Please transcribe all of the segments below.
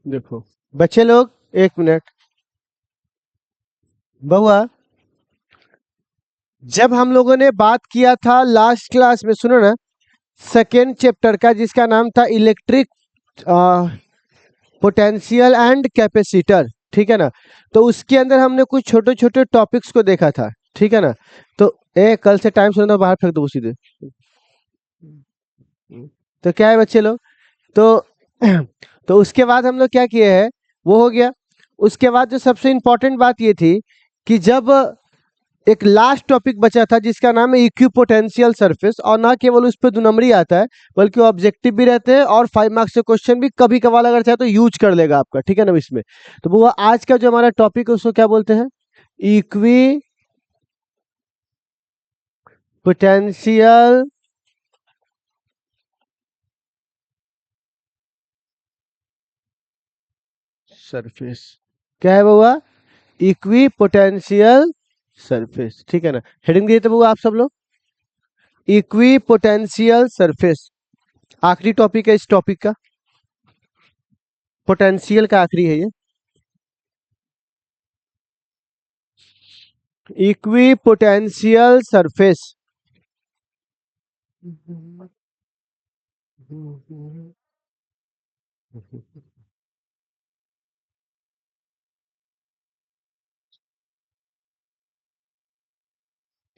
देखो बच्चे लोग, एक मिनट। बहुआ, जब हम लोगों ने बात किया था लास्ट क्लास में, सुनो ना, सेकेंड चैप्टर का, जिसका नाम था इलेक्ट्रिक पोटेंशियल एंड कैपेसिटर, ठीक है ना। तो उसके अंदर हमने कुछ छोटे छोटे टॉपिक्स को देखा था, ठीक है ना। तो कल से टाइम सुनो, बाहर फेंक दो सीधे। तो क्या है बच्चे लोग, तो तो उसके बाद हम लोग क्या किए हैं, वो हो गया। उसके बाद जो सबसे इम्पोर्टेंट बात ये थी कि जब एक लास्ट टॉपिक बचा था जिसका नाम है इक्विपोटेंशियल सरफेस, और ना केवल उस पर 2 नंबरी आता है बल्कि वो ऑब्जेक्टिव भी रहते हैं और 5 मार्क्स के क्वेश्चन भी कभी कभार अगर चाहे तो यूज कर लेगा आपका, ठीक है ना इसमें। तो वो आज का जो हमारा टॉपिक है उसको क्या बोलते हैं, इक्वी पोटेंशियल सरफेस। क्या है बउआ, इक्वी पोटेंशियल सरफेस, ठीक है ना। हेडिंग दिए थे बउआ आप सब लोग, इक्वी पोटेंशियल सरफेस। आखिरी टॉपिक है इस टॉपिक का, पोटेंशियल का आखिरी है ये। Equi potential surface.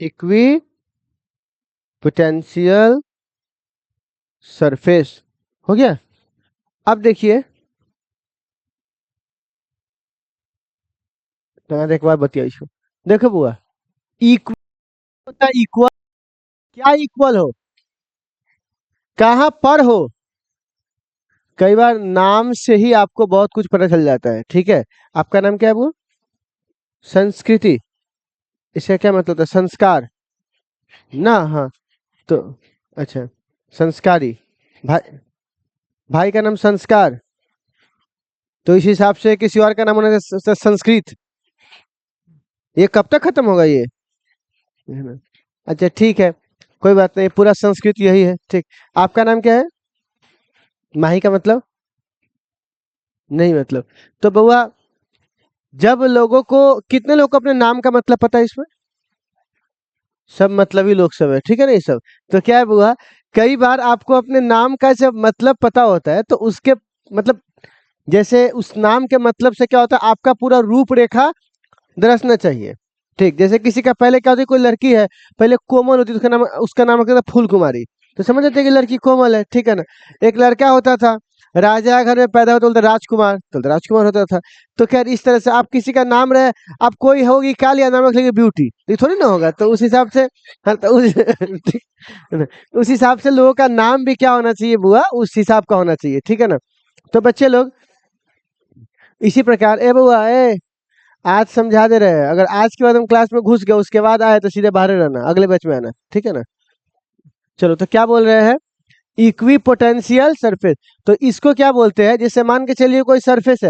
Equi potential surface हो गया। अब देखिए, एक बार बतिया इसको। देखो बुआ, इक्वल होता है इक्वल, क्या इक्वल हो, कहाँ पर हो। कई बार नाम से ही आपको बहुत कुछ पता चल जाता है, ठीक है। आपका नाम क्या है बुआ, संस्कृति, इसका क्या मतलब होता है, संस्कार ना। हाँ, तो अच्छा, संस्कारी। भाई, भाई का नाम संस्कार, तो इस हिसाब से किसी और का नाम होना चाहिए संस्कृत। ये कब तक खत्म होगा ये, है ना? अच्छा ठीक है, कोई बात नहीं, पूरा संस्कृत यही है, ठीक। आपका नाम क्या है, माही का मतलब नहीं मतलब। तो बउआ, जब लोगों को, कितने लोग को अपने नाम का मतलब पता है इसमें, सब मतलबी लोग सब है, ठीक है ना ये सब। तो क्या है बुआ, कई बार आपको अपने नाम का जब मतलब पता होता है तो उसके मतलब, जैसे उस नाम के मतलब से क्या होता है, आपका पूरा रूपरेखा दर्शना चाहिए। ठीक, जैसे किसी का पहले क्या होती है, कोई लड़की है, पहले कोमल होती है, उसका नाम होता था फूल कुमारी। तो समझ जाते हैं कि लड़की कोमल है, ठीक है ना। एक लड़का होता था, राजा घर में पैदा होता, बोलते राजकुमार, तो राजकुमार होता था। तो खैर इस तरह से आप किसी का नाम रहे, आप कोई होगी कालिया, नाम रख लेंगे ब्यूटी, ये थोड़ी ना होगा। तो उस हिसाब से, हाँ, तो ठीक है ना? उस हिसाब से लोगों का नाम भी क्या होना चाहिए बुआ, उस हिसाब का होना चाहिए, ठीक है ना। तो बच्चे लोग, इसी प्रकार, ए बुआ ए, आज समझा दे रहे हैं, अगर आज के बाद हम क्लास में घुस गए उसके बाद आए तो सीधे बाहर ही रहना, अगले बैच में आना, ठीक है ना। चलो, तो क्या बोल रहे हैं, इक्वी पोटेंशियल सरफेस। तो इसको क्या बोलते हैं, जैसे मान के चलिए कोई सरफेस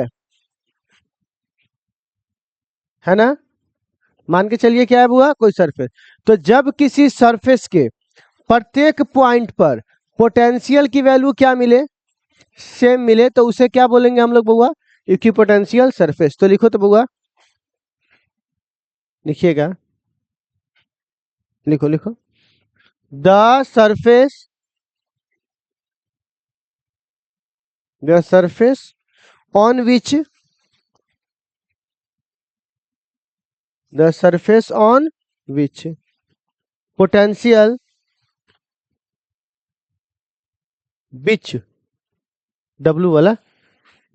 है ना। मान के चलिए क्या है बुआ, कोई सरफेस। तो जब किसी सरफेस के प्रत्येक पॉइंट पर पोटेंशियल की वैल्यू क्या मिले, सेम मिले, तो उसे क्या बोलेंगे हम लोग बुआ, इक्वी पोटेंशियल सरफेस। तो लिखो तो बुआ, लिखिएगा, लिखो लिखो, the surface, the surface on which, the surface on which potential, which, w वाला,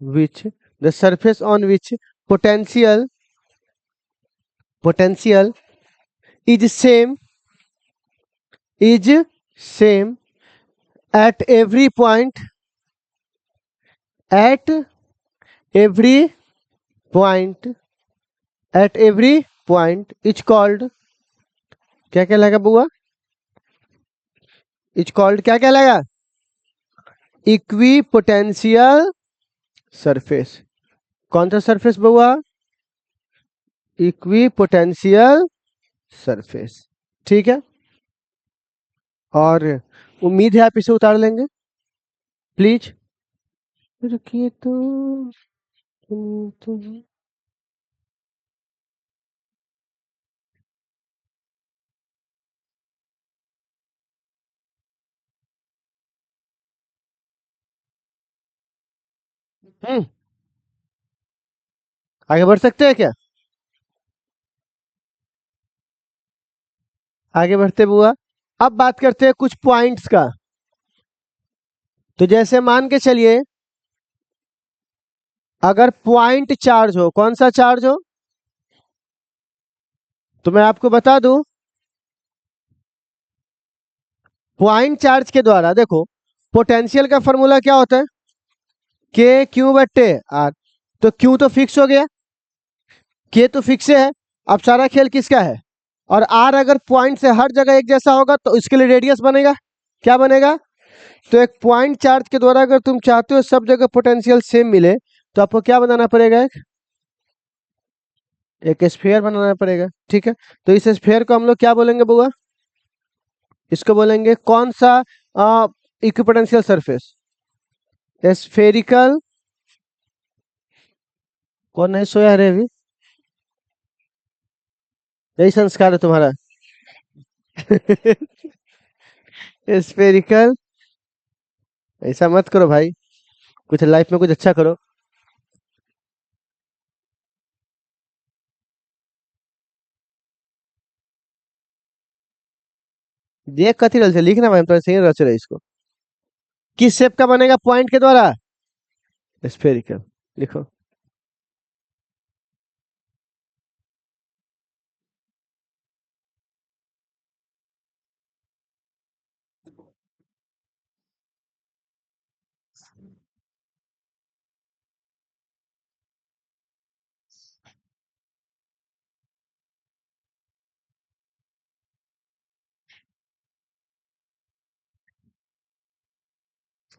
which, the surface on which potential, potential is same, is same at every point, at every point, at every point is called, क्या कहलाएगा बुआ, is called क्या कहलाएगा, equi potential surface. कौन सा surface बुआ, equi potential surface, ठीक है। और उम्मीद है आप इसे उतार लेंगे, प्लीज। रखिए तो, हम्म। आगे बढ़ सकते हैं क्या? आगे बढ़ते बुआ। अब बात करते हैं कुछ पॉइंट्स का। तो जैसे मान के चलिए, अगर पॉइंट चार्ज हो, कौन सा चार्ज हो, तो मैं आपको बता दूं, पॉइंट चार्ज के द्वारा देखो, पोटेंशियल का फॉर्मूला क्या होता है, के क्यू बट्टे आर। तो क्यू तो फिक्स हो गया, के तो फिक्स है। अब सारा खेल किसका है, और आर अगर पॉइंट से हर जगह एक जैसा होगा तो इसके लिए रेडियस बनेगा। क्या बनेगा? तो एक पॉइंट चार्ज के द्वारा अगर तुम चाहते हो सब जगह पोटेंशियल सेम मिले, तो आपको क्या बनाना पड़ेगा, एक स्फीयर बनाना पड़ेगा। ठीक है, तो इस स्फीयर को हम लोग क्या बोलेंगे बुआ? इसको बोलेंगे कौन सा इक्विपोटेंशियल सरफेस? स्फेरिकल। कौन नहीं सोया रे अभी? यही संस्कार है तुम्हारा। स्फेरिकल। ऐसा मत करो भाई, कुछ लाइफ में कुछ अच्छा करो। देख कथी रल से लिखना भाई, हम तो सही रच रहे इसको। किस शेप का बनेगा पॉइंट के द्वारा? स्फेरिकल। लिखो।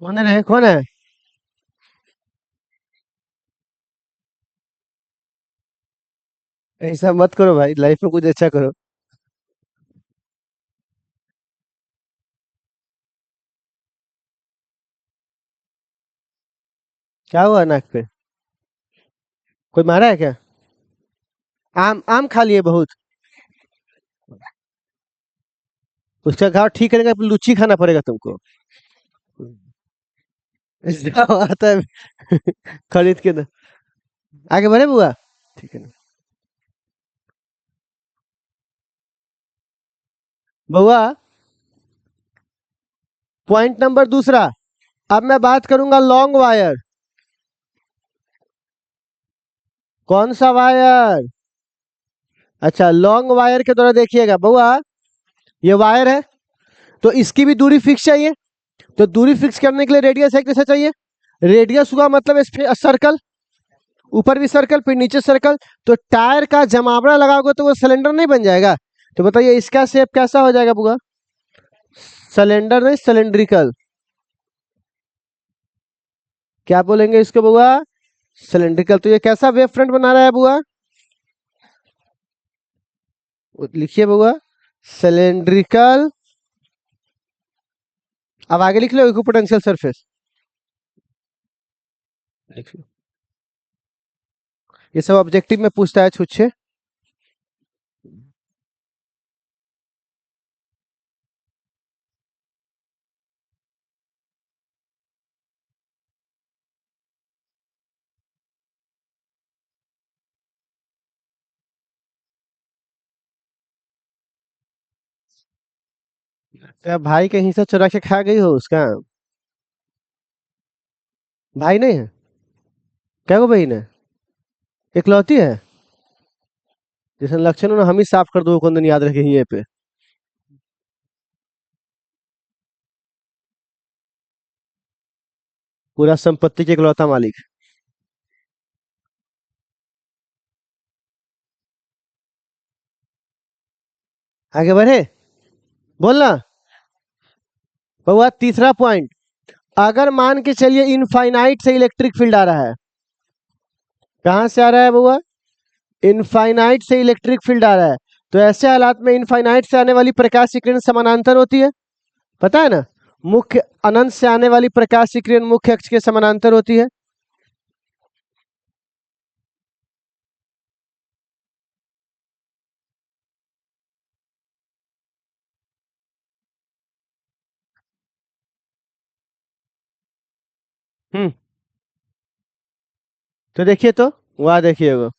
कौन है रे, कौन है? ऐसा मत करो भाई, लाइफ में कुछ अच्छा करो। क्या हुआ नाक पे? कोई मारा है क्या? आम आम खा लिए बहुत? उसका घाव ठीक करने का लुच्ची खाना पड़ेगा तुमको। जाओ आता है। खरीद के ना। आगे बढ़े बुआ। ठीक है ना। बुआ, पॉइंट नंबर दूसरा। अब मैं बात करूंगा लॉन्ग वायर। कौन सा वायर? अच्छा, लॉन्ग वायर के द्वारा देखिएगा बुआ, ये वायर है, तो इसकी भी दूरी फिक्स चाहिए। तो दूरी फिक्स करने के लिए रेडियस एक जैसा चाहिए। रेडियस हुआ मतलब सर्कल, ऊपर भी सर्कल फिर नीचे सर्कल। तो टायर का जमावड़ा लगाओगे तो वो सिलेंडर नहीं बन जाएगा? तो बताइए इसका शेप कैसा हो जाएगा बुआ? सिलेंडर नहीं, सिलेंड्रिकल। क्या बोलेंगे इसको बुआ? सिलेंड्रिकल। तो ये कैसा वेव फ्रंट बना रहा है बुआ? लिखिए बुआ, सिलेंड्रिकल। अब आगे लिख लो इक्विपोटेंशियल सरफेस। लिख लो। ये सब ऑब्जेक्टिव में पूछता है छुच्छे। क्या भाई के हिस्सा चुरा के खा गई हो उसका? भाई नहीं है? क्या वो बहन है? इकलौती है? जैसे लक्षण हो ना, हम ही साफ कर दो कौन दिन याद रखे ये पे। पूरा संपत्ति के इकलौता मालिक। आगे बढ़े, बोलना। हुआ तीसरा पॉइंट। अगर मान के चलिए इनफाइनाइट से इलेक्ट्रिक फील्ड आ रहा है। कहां से आ रहा है बुआ? इनफाइनाइट से इलेक्ट्रिक फील्ड आ रहा है। तो ऐसे हालात में इनफाइनाइट से आने वाली प्रकाश की किरण समानांतर होती है, पता है ना? मुख्य अनंत से आने वाली प्रकाश की किरण मुख्य अक्ष के समानांतर होती है। हम्म। तो देखिए तो वहाँ देखिए वो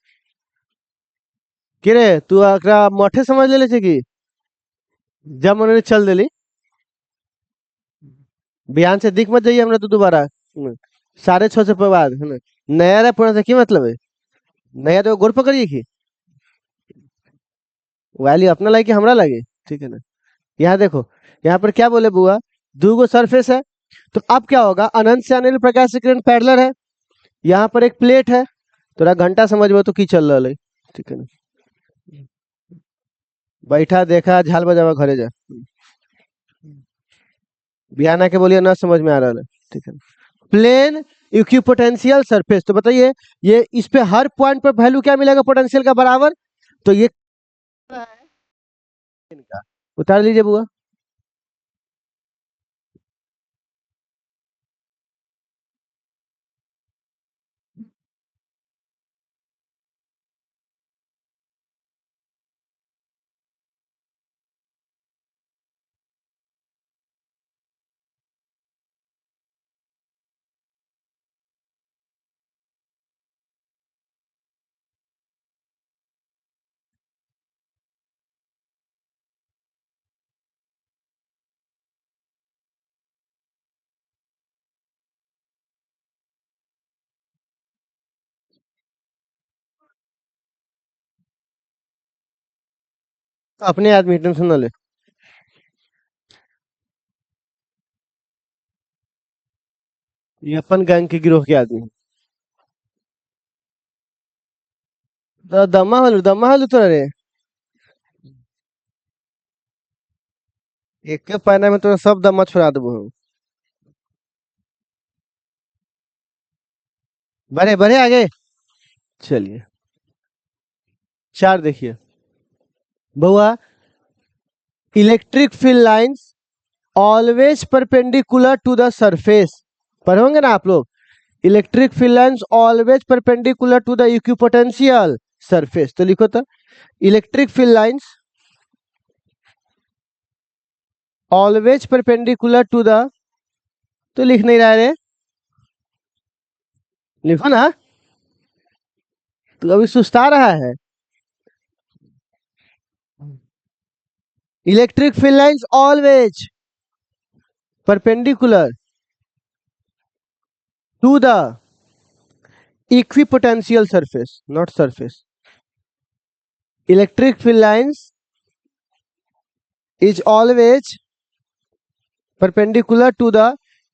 कि रे तू एकरा मठे समझ ले छे की जब मन चल देली बिहान से दिख मत जाइए हमरा तो दोबारा 6:30 से बाद है ना। नया रे पुराना से की मतलब है। नया तो गोड़ पकड़िए की वाली अपना लागे कि हमरा लगे। ठीक है ना। यहाँ देखो यहाँ पर क्या बोले बुआ दो गो सरफेस है। तो अब क्या होगा अनंत से अनिल प्रकाश से किरण पैरेलल है। यहाँ पर एक प्लेट है तोरा घंटा समझबो तो की चल रहा है। ठीक है ना। बैठा देखा झाल बजावा घरे जा बिहान आके बोलिए ना समझ में आ रहा है। ठीक है। प्लेन इक्विपोटेंशियल सरफेस तो बताइए ये इस पे हर पॉइंट पर वैल्यू क्या मिलेगा पोटेंशियल का बराबर। तो ये इनका उतार लीजिए बुआ। अपने आदमी टेंशन न ले। ये अपन गैंग के गिरोह के आदमी दम्मा हलू तो रे एक के पहना में तो सब दम्मा छुड़ा देबो हम। बढ़े बढ़े आगे चलिए। चार देखिए बउआ electric field lines always perpendicular to the surface पढ़े होंगे ना आप लोग। Electric field lines always perpendicular to the equipotential surface तो लिखो तो electric field lines always perpendicular to the तो लिख नहीं रहा रे लिखो ना तो अभी सुस्ता रहा है। Electric field lines always perpendicular to the equipotential surface not surface. Electric field lines is always perpendicular to the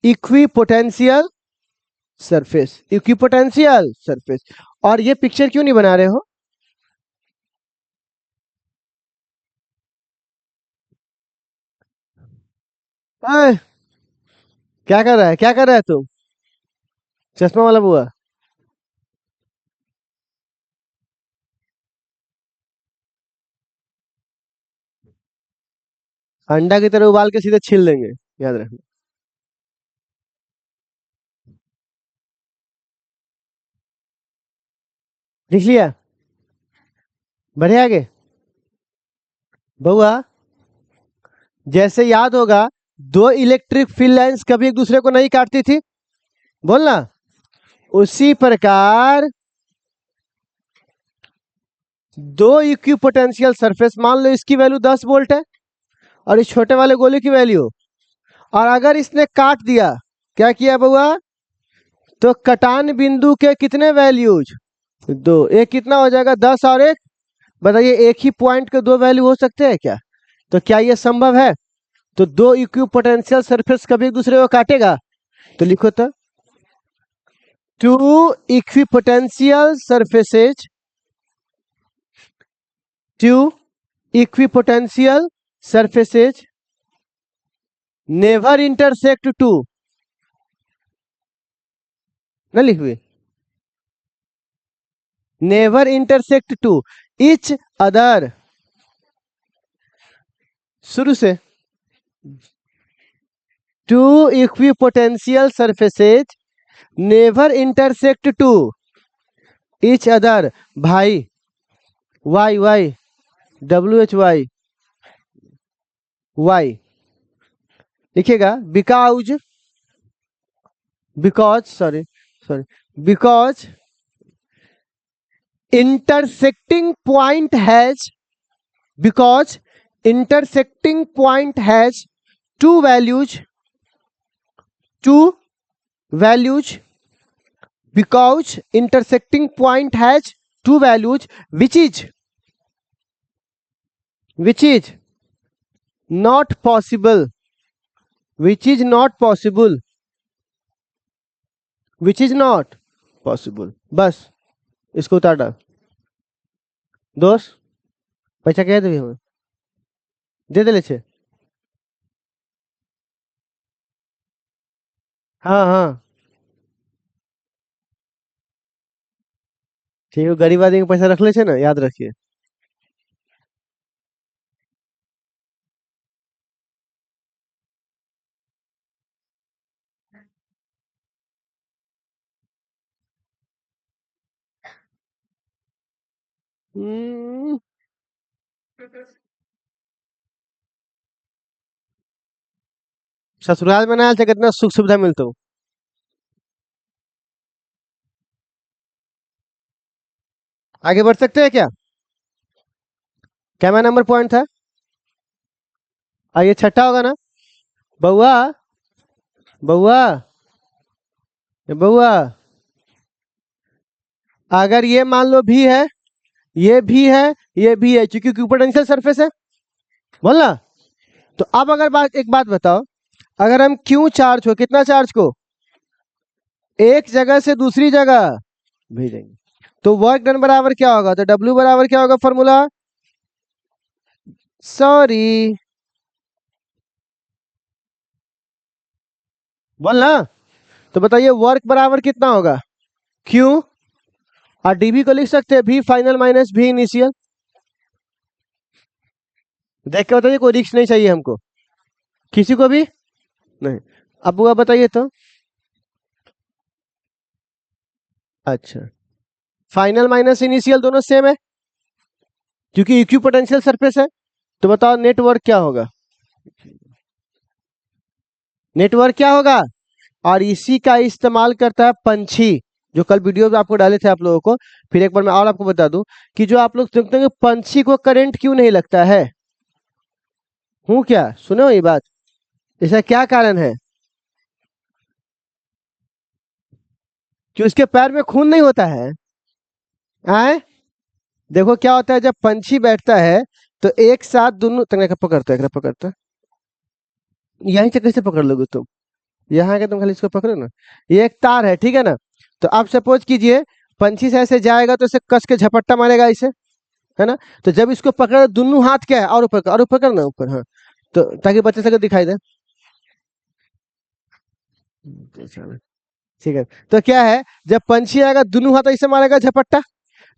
equipotential surface और ये पिक्चर क्यों नहीं बना रहे हो। अय, क्या कर रहा है क्या कर रहा है तू चश्मा वाला बुआ। अंडा की तरह उबाल के सीधे छील देंगे याद रखना। लिख लिया बढ़े आगे बउआ जैसे याद होगा दो इलेक्ट्रिक फील्ड लाइंस कभी एक दूसरे को नहीं काटती थी बोलना उसी प्रकार दो इक्विपोटेंशियल सरफेस मान लो इसकी वैल्यू 10 वोल्ट है और इस छोटे वाले गोले की वैल्यू और अगर इसने काट दिया क्या किया बउआ तो कटान बिंदु के कितने वैल्यूज दो एक कितना हो जाएगा 10 और एक बताइए एक ही पॉइंट के दो वैल्यू हो सकते हैं क्या। तो क्या ये संभव है। तो दो इक्विपोटेंशियल सरफेस कभी एक दूसरे को काटेगा तो लिखो तो two equipotential surfaces two equipotential surfaces never intersect to ना लिखिए never intersect to each other शुरू से two equipotential surfaces never intersect to each other भाई y why y लिखिएगा because because sorry because intersecting point has because intersecting point has two values because intersecting point has two values which is not possible which is not possible बस इसको उतार डाल दोस्त पैसा क्या देवी हमें दे दे ले छे हाँ हाँ ठीक है गरीब आदमी के पैसा रख ले छे ना याद रखिए हम्म, ससुराल में ना आयल थे कितना सुख सुविधा मिलता हूँ आगे बढ़ सकते हैं क्या क्या मैं नंबर पॉइंट था ये छठा होगा ना बउआ बउआ बउआ अगर ये मान लो भी है ये भी है ये भी है क्योंकि पोटेंशियल सरफेस है बोलना तो अब अगर एक बात बताओ अगर हम क्यू चार्ज हो कितना चार्ज को एक जगह से दूसरी जगह भेजेंगे तो वर्क डन बराबर क्या होगा तो W बराबर क्या होगा फॉर्मूला सॉरी बोलना तो बताइए वर्क बराबर कितना होगा Q और dV को लिख सकते हैं V final minus V initial देख के बताइए कोई रिस्क नहीं चाहिए हमको किसी को भी नहीं अब वो बताइए तो अच्छा फाइनल माइनस इनिशियल दोनों सेम है क्योंकि इक्वी पोटेंशियल सरफेस है तो बताओ नेटवर्क क्या होगा नेटवर्क क्या होगा और इसी का इस्तेमाल करता है पंछी जो कल वीडियो में आपको डाले थे आप लोगों को फिर एक बार मैं और आपको बता दूं कि जो आप लोग देखते हैं पंछी को करंट क्यों नहीं लगता है हूं क्या सुनो ये बात इसका क्या कारण है कि उसके पैर में खून नहीं होता है आए देखो क्या होता है जब पंछी बैठता है तो एक साथ दोनों तंग पकड़ता है यहीं से कैसे पकड़ लोगे तुम यहाँ के तुम खाली इसको पकड़ो ना ये एक तार है ठीक है ना तो आप सपोज कीजिए पंछी से ऐसे जाएगा तो इसे कस के झपट्टा मारेगा इसे है ना तो जब इसको पकड़ दोनों हाथ क्या है और ऊपर कर ना ऊपर हाँ तो ताकि बच्चे से दिखाई दे ठीक है तो क्या है जब पंछी आएगा दोनों हाथ ऐसे मारेगा झपट्टा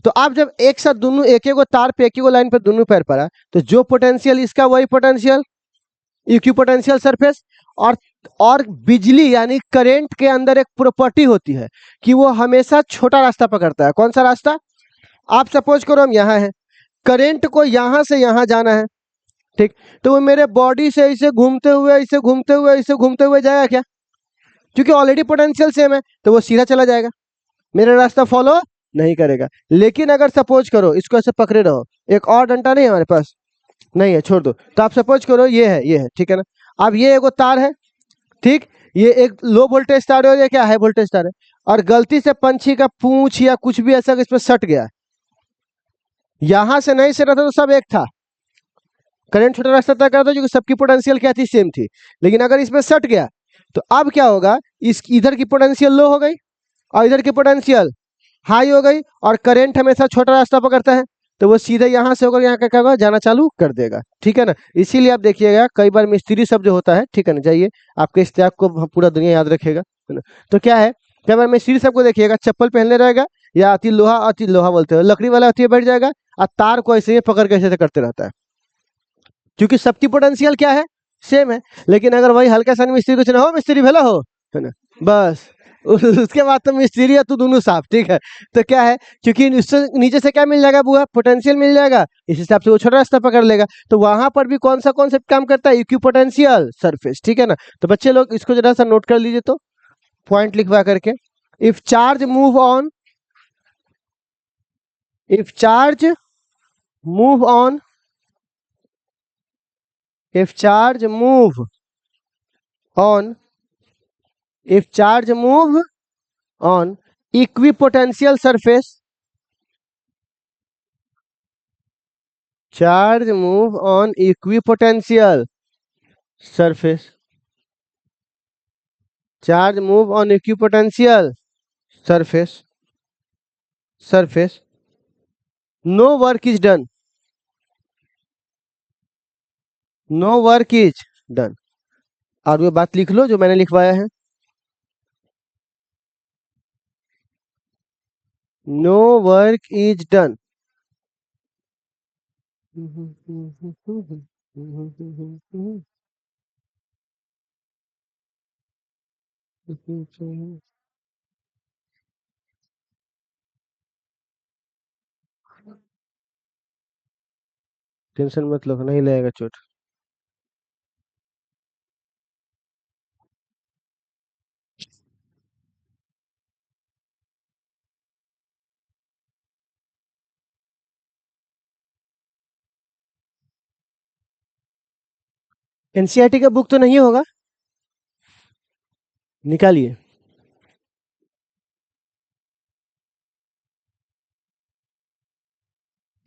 तो आप जब एक साथ दोनों एक एक तार पे एक ही लाइन पे दोनों पैर पड़ा तो जो पोटेंशियल इसका वही पोटेंशियल इक्वी पोटेंशियल सरफेस और बिजली यानी करंट के अंदर एक प्रॉपर्टी होती है कि वो हमेशा छोटा रास्ता पकड़ता है कौन सा रास्ता आप सपोज करो हम यहाँ है करंट को यहाँ से यहाँ जाना है ठीक तो वो मेरे बॉडी से इसे घूमते हुए जाएगा क्या क्योंकि ऑलरेडी पोटेंशियल सेम है तो वो सीधा चला जाएगा मेरा रास्ता फॉलो नहीं करेगा लेकिन अगर सपोज करो इसको ऐसे पकड़े रहो एक और डंडा नहीं है हमारे पास नहीं है छोड़ दो तो आप सपोज करो ये है ठीक है ना अब ये एगो तार है ठीक ये एक लो वोल्टेज तार है या क्या हाई वोल्टेज तार है और गलती से पंछी का पूंछ या कुछ भी ऐसा इस पर सट गया यहां से नहीं सटा था तो सब एक था करंट छोटा रास्ता तय करता क्योंकि सबकी पोटेंशियल क्या थी सेम थी लेकिन अगर इसमें सट गया तो अब क्या होगा इस इधर की पोटेंशियल लो हो गई और इधर की पोटेंशियल हाई हो गई और करंट हमेशा छोटा रास्ता पकड़ता है तो वो सीधे यहाँ से होकर यहाँ क्या होगा जाना चालू कर देगा ठीक है ना इसीलिए आप देखिएगा कई बार मिस्त्री शब्द जो होता है ठीक है ना जाइए आपके इस्तेमाल को पूरा दुनिया याद रखेगा है ना तो क्या है कई बार मिस्त्री सब को देखिएगा चप्पल पहनने रहेगा या अति लोहा बोलते हैं लकड़ी वाला अति बैठ जाएगा और तार को ऐसे ही पकड़ के ऐसे करते रहता है क्योंकि सबकी पोटेंशियल क्या है सेम है लेकिन अगर वही हल्का सा मिस्त्री कुछ ना हो मिस्त्री भला हो है ना बस उसके बाद तो मिस्त्री है तो दोनों साफ ठीक है तो क्या है क्योंकि उससे नीचे से क्या मिल जाएगा बुआ पोटेंशियल मिल जाएगा इस हिसाब से वो छोटा रास्ता पकड़ लेगा तो वहां पर भी कौन सा कॉन्सेप्ट काम करता है इक्वी पोटेंशियल सरफेस ठीक है ना तो बच्चे लोग इसको जरा सा नोट कर लीजिए तो पॉइंट लिखवा करके। If charge move on, if charge move on, if charge move on, if charge move on equipotential surface, charge move on equipotential surface, charge move on equipotential surface, surface, no work is done, no work is done. और वो बात लिख लो जो मैंने लिखवाया है, no work is done. Tension मत लो, नहीं लगेगा चोट। एनसीईआरटी का बुक तो नहीं होगा, निकालिए।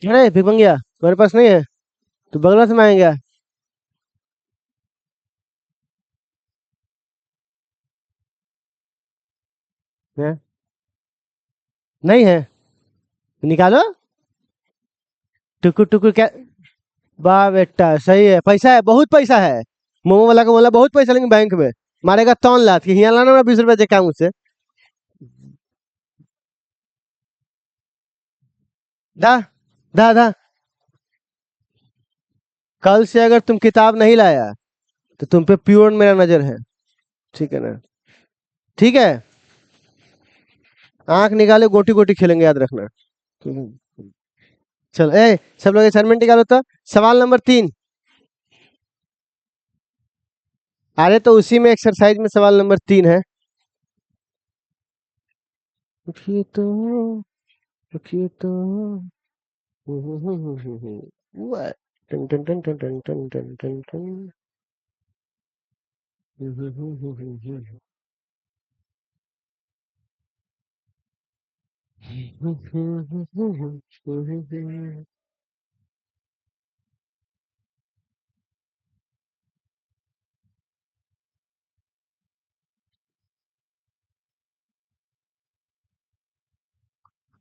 अरे भिखमंगिया, तुम्हारे पास नहीं है तो बगल से मांगेगा। है? नहीं है तो निकालो। टुकुर टुकुर क्या? वाह बेटा, सही है, पैसा है, बहुत पैसा है। मोमो वाला को बोला बहुत पैसा लेंगे बैंक में, मारेगा तौन लात कि यहाँ लाना ना 20 रुपया देखा मुझसे। दा दा दा, कल से अगर तुम किताब नहीं लाया तो तुम पे प्योर मेरा नजर है, ठीक है ना? ठीक है, आंख निकाले गोटी गोटी खेलेंगे, याद रखना। चलो ए, सब लोग असाइनमेंट निकालो तो। सवाल नंबर 3। अरे तो उसी में एक्सरसाइज में सवाल नंबर 3 है। उठिए तो, उठिए तो। What? टन टन टन टन टन टन टन टन टन।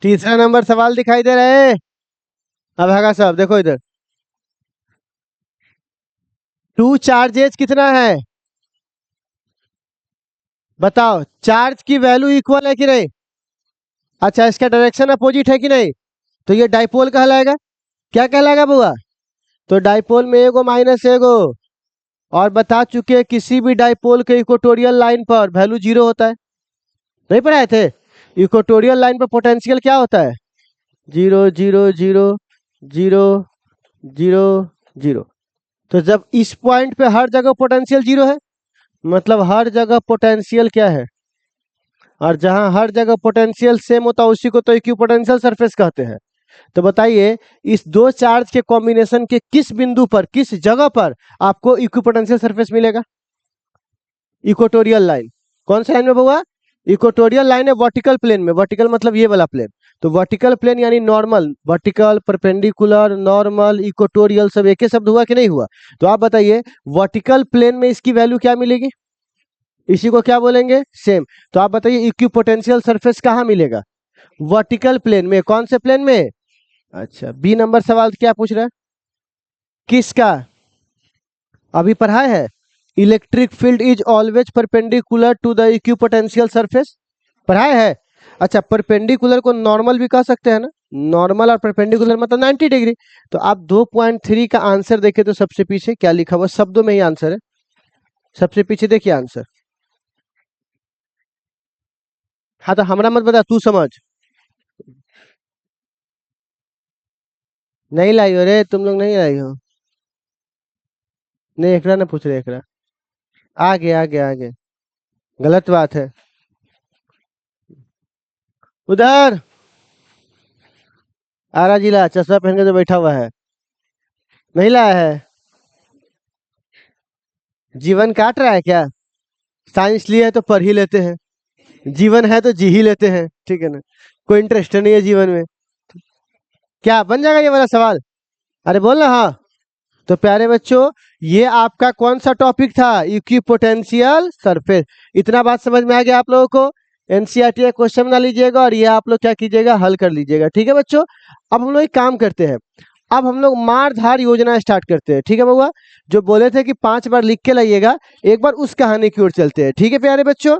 तीसरा नंबर सवाल दिखाई दे रहा है। अब हगा साहब देखो इधर, टू चार्जेज कितना है बताओ, चार्ज की वैल्यू इक्वल है कि नहीं? अच्छा, इसका डायरेक्शन अपोजिट है कि नहीं? तो ये डाइपोल कहलाएगा। क्या कहलाएगा बुआ? तो डाइपोल में एगो माइनस एगो। और बता चुके हैं किसी भी डाइपोल के इक्वेटोरियल लाइन पर वैल्यू 0 होता है, नहीं पढ़ाए थे? इक्वेटोरियल लाइन पर पोटेंशियल क्या होता है? 0 0 0 0 0 0। तो जब इस पॉइंट पे हर जगह पोटेंशियल 0 है, मतलब हर जगह पोटेंशियल क्या है? और जहां हर जगह पोटेंशियल सेम होता है उसी को तो इक्विपोटेंशियल सरफेस कहते हैं। तो बताइए, इस दो चार्ज के कॉम्बिनेशन के किस बिंदु पर, किस जगह पर आपको इक्विपोटेंशियल सरफेस मिलेगा? Equatorial line. कौन सा लाइन में हुआ? इक्वेटोरियल लाइन है वर्टिकल प्लेन में, वर्टिकल मतलब ये वाला प्लेन। तो वर्टिकल प्लेन यानी normal, vertical, perpendicular, normal, equatorial सब एक ही शब्द हुआ कि नहीं हुआ? तो आप बताइए, वर्टिकल प्लेन में इसकी वैल्यू क्या मिलेगी? इसी को क्या बोलेंगे? सेम। तो आप बताइए इक्विपोटेंशियल सरफेस कहाँ मिलेगा? वर्टिकल प्लेन में। कौन से प्लेन में? अच्छा, बी नंबर सवाल क्या पूछ रहा है? किसका? अभी पढ़ा है, electric field is always perpendicular to the equipotential surface, पढ़ाया है? अच्छा, परपेंडिकुलर को नॉर्मल भी कह सकते हैं ना, नॉर्मल और परपेंडिकुलर मतलब 90 डिग्री। तो आप 2.3 का आंसर देखें तो सबसे पीछे क्या लिखा हुआ, शब्दों में ही आंसर है, सबसे पीछे देखिए आंसर। हाँ तो हमारा मत बता, तू समझ। नहीं लाई हो रे, तुम लोग नहीं लाई हो। नहीं, एकरा ना पूछ रहे, एकरा आगे आगे आगे, गलत बात है। उधर आरा जिला चश्मा पहन के जो बैठा हुआ है, नहीं लाया है? जीवन काट रहा है क्या? साइंस लिए है तो पढ़ ही लेते हैं, जीवन है तो जी ही लेते हैं, ठीक है ना? कोई इंटरेस्ट नहीं है जीवन में। क्या बन जाएगा ये वाला सवाल? अरे बोल ना हाँ। तो प्यारे बच्चों, ये आपका कौन सा टॉपिक था? Equipotential surface. इतना बात समझ में आ गया आप लोगों को? एनसीईआरटी का क्वेश्चन बना लीजिएगा और ये आप लोग क्या कीजिएगा, हल कर लीजिएगा, ठीक है बच्चों? अब हम लोग एक काम करते हैं, अब हम लोग मारधार योजना स्टार्ट करते हैं, ठीक है बउआ? जो बोले थे कि 5 बार लिख के लाइएगा, एक बार उस कहानी की ओर चलते हैं, ठीक है प्यारे बच्चों?